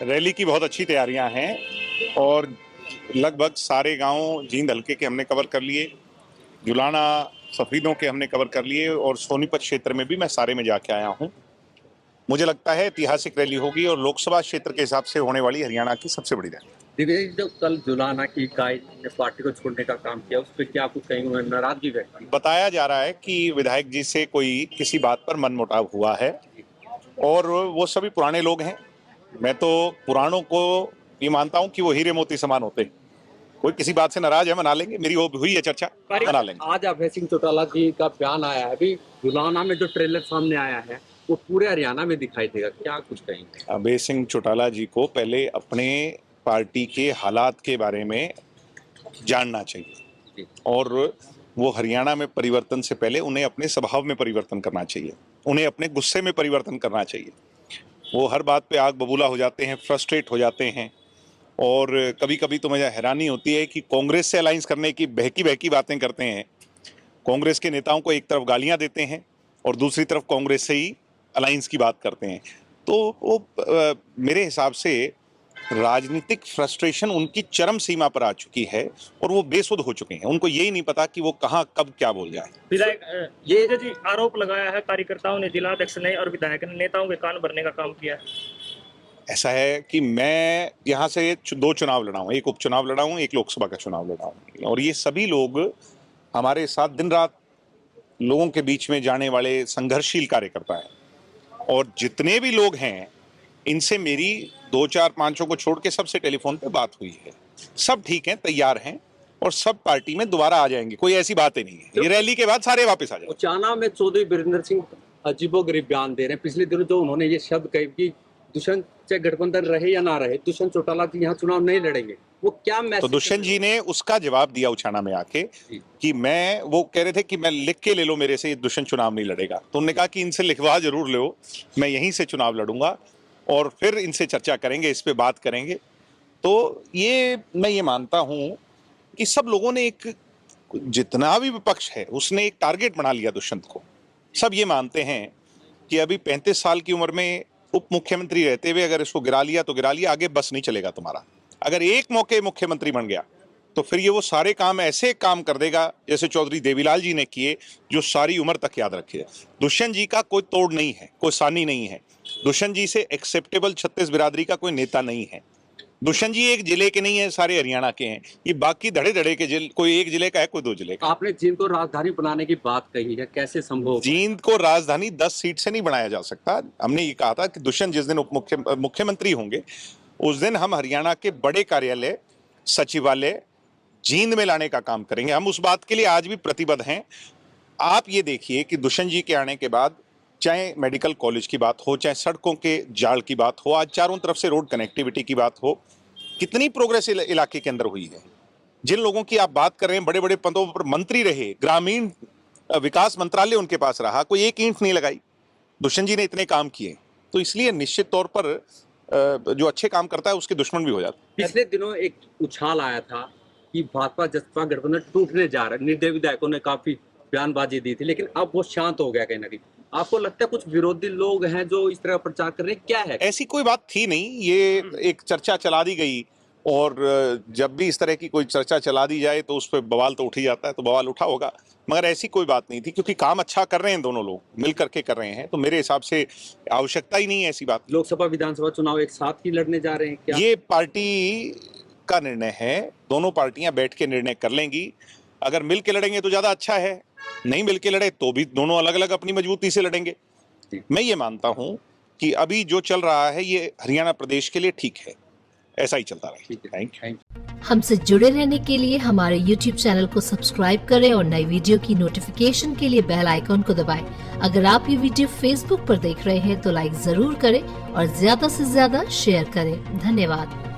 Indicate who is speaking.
Speaker 1: Rally की बहुत अच्छी तैयारियां हैं और लगभग सारे गांव जींद हल्के के हमने कवर कर लिए, जुलाना सफीदों के हमने कवर कर लिए और सोनीपत क्षेत्र में भी मैं सारे में जाके आया हूं। मुझे लगता है ऐतिहासिक रैली होगी और लोकसभा क्षेत्र के हिसाब से होने वाली हरियाणा की सबसे बड़ी रैली।
Speaker 2: दिग्विजय जी, जो कल जुलाना की इकाई ने पार्टी को छोड़ने का काम किया, उस पर क्या कुछ कहीं उन्होंने नाराजगी व्यक्त की?
Speaker 1: बताया जा रहा है कि विधायक जी से कोई किसी बात पर मनमुटाव हुआ है और वो सभी पुराने लोग हैं। मैं तो पुराणों को ये मानता हूं कि वो हीरे मोती समान होते हैं। कोई किसी बात से नाराज है, मना लेंगे। मेरी वो हुई है चर्चा, मना लेंगे।
Speaker 2: आज अभय सिंह चौटाला जी का बयान आया है, अभी जुलाना में जो ट्रेलर सामने आया है वो पूरे हरियाणा में दिखाई देगा, क्या कुछ कहेंगे?
Speaker 1: अभय सिंह चौटाला जी को पहले अपने पार्टी के हालात के बारे में जानना चाहिए और वो हरियाणा में परिवर्तन से पहले उन्हें अपने स्वभाव में परिवर्तन करना चाहिए, उन्हें अपने गुस्से में परिवर्तन करना चाहिए। वो हर बात पे आग बबूला हो जाते हैं, फ्रस्ट्रेट हो जाते हैं और कभी कभी तो मुझे हैरानी होती है कि कांग्रेस से अलायंस करने की बहकी बहकी बातें करते हैं। कांग्रेस के नेताओं को एक तरफ गालियां देते हैं और दूसरी तरफ कांग्रेस से ही अलायंस की बात करते हैं। तो वो मेरे हिसाब से राजनीतिक फ्रस्ट्रेशन उनकी चरम सीमा पर आ चुकी है और वो बेसुध हो चुके हैं। उनको यही नहीं पता कि वो कहाँ कब क्या बोल जाए।
Speaker 3: विधायक ये जी आरोप लगाया है कार्यकर्ताओं ने, जिलाध्यक्ष ने और विधायक ने नेताओं के कान भरने का काम किया है।
Speaker 1: ऐसा है कि मैं यहाँ से 2 चुनाव लड़ा हूँ, एक उपचुनाव लड़ा हूँ, एक लोकसभा का चुनाव लड़ा हूँ और ये सभी लोग हमारे साथ दिन रात लोगों के बीच में जाने वाले संघर्षशील कार्यकर्ता हैं और जितने भी लोग हैं इनसे मेरी 2-4-5 को छोड़ के सबसे टेलीफोन पे बात हुई है। सब ठीक हैं, तैयार हैं और सब पार्टी में दोबारा आ जाएंगे। कोई ऐसी बात ही नहीं है। ये रैली के बाद सारे वापस आ जाएंगे।
Speaker 2: उचाना में चौधरी वीरेंद्र सिंह अजीबोगरीब बयान दे रहे हैं। पिछले दिनों जो उन्होंने ये शब्द कहे कि दुष्यंत चाहे गठबंधन रहे या ना रहे, दुष्यंत चौटाला जी यहाँ चुनाव नहीं लड़ेंगे, वो क्या मैसेज?
Speaker 1: तो दुष्यंत जी ने उसका जवाब दिया उछाना में आके कि मैं, वो कह रहे थे कि मैं लिख के ले लो मेरे से, दुष्यंत चुनाव नहीं लड़ेगा। तो उन्होंने कहा कि इनसे लिखवा जरूर लो, मैं यहीं से चुनाव लड़ूंगा और फिर इनसे चर्चा करेंगे, इस पे बात करेंगे। तो ये मैं ये मानता हूं कि सब लोगों ने एक, जितना भी विपक्ष है उसने एक टारगेट बना लिया दुष्यंत को। सब ये मानते हैं कि अभी 35 साल की उम्र में उप मुख्यमंत्री रहते हुए अगर इसको गिरा लिया तो गिरा लिया, आगे बस नहीं चलेगा तुम्हारा। अगर एक मौके मुख्यमंत्री बन गया तो फिर ये वो सारे काम ऐसे काम कर देगा जैसे चौधरी देवीलाल जी ने किए, जो सारी उम्र तक याद रखे। दुष्यंत जी का कोई तोड़ नहीं है, कोई सानी नहीं है। दुष्यंत जी से एक्सेप्टेबल छत्तीस बिरादरी का कोई नेता नहीं है। दुष्यंत जी एक जिले के नहीं है, सारे हरियाणा के हैं। ये बाकी धड़े धड़े के जिले, कोई एक जिले का है, कोई 2 जिले का।
Speaker 2: आपने जींद को राजधानी बनाने की बात कही है, कैसे संभव?
Speaker 1: जींद को राजधानी 10 सीट से नहीं बनाया जा सकता। हमने ये कहा था कि दुष्यंत जिस दिन उप मुख्यमंत्री होंगे उस दिन हम हरियाणा के बड़े कार्यालय, सचिवालय जींद में लाने का काम करेंगे। हम उस बात के लिए आज भी प्रतिबद्ध हैं। आप ये देखिए कि दुष्यंत जी के आने के बाद चाहे मेडिकल कॉलेज की बात हो, चाहे सड़कों के जाल की बात हो, आज चारों तरफ से रोड कनेक्टिविटी की बात हो, कितनी प्रोग्रेस इलाके के अंदर हुई है। जिन लोगों की आप बात कर रहे हैं बड़े बड़े पदों पर मंत्री रहे, ग्रामीण विकास मंत्रालय उनके पास रहा, कोई एक ईंट नहीं लगाई। दुष्यंत जी ने इतने काम किए, तो इसलिए निश्चित तौर पर जो अच्छे काम करता है उसके दुश्मन भी हो जाते हैं।
Speaker 2: पिछले दिनों एक उछाल आया था कि भाजपा जसपा गठबंधन टूटने जा रहा है, निर्दलीय विधायकों ने काफी बयानबाजी दी थी, लेकिन अब वो शांत हो गया कहीं ना कहीं। आपको लगता है कुछ विरोधी लोग हैं जो इस तरह प्रचार कर रहे हैं, क्या है?
Speaker 1: ऐसी कोई बात थी नहीं, ये एक चर्चा चला दी गई और जब भी इस तरह की कोई चर्चा चला दी जाए तो उस पर बवाल तो उठ ही जाता है, तो बवाल उठा होगा। मगर ऐसी कोई बात नहीं थी, क्योंकि काम अच्छा कर रहे हैं, दोनों लोग मिल करके कर रहे हैं, तो मेरे हिसाब से आवश्यकता ही नहीं है ऐसी बात।
Speaker 2: लोकसभा विधानसभा चुनाव एक साथ ही लड़ने जा रहे हैं क्या?
Speaker 1: ये पार्टी का निर्णय है, दोनों पार्टियां बैठ के निर्णय कर लेंगी। अगर मिल के लड़ेंगे तो ज्यादा अच्छा है, नहीं मिल के लड़े तो भी दोनों अलग अलग अपनी मजबूती से लड़ेंगे। मैं ये मानता हूं कि अभी जो चल रहा है ये हरियाणा प्रदेश के लिए ठीक है, ऐसा ही चलता रहे। Thank you.
Speaker 4: हमसे जुड़े रहने के लिए हमारे YouTube चैनल को सब्सक्राइब करें और नई वीडियो की नोटिफिकेशन के लिए बेल आइकॉन को दबाएं। अगर आप ये वीडियो Facebook पर देख रहे हैं तो लाइक जरूर करें और ज्यादा से ज्यादा शेयर करें। धन्यवाद।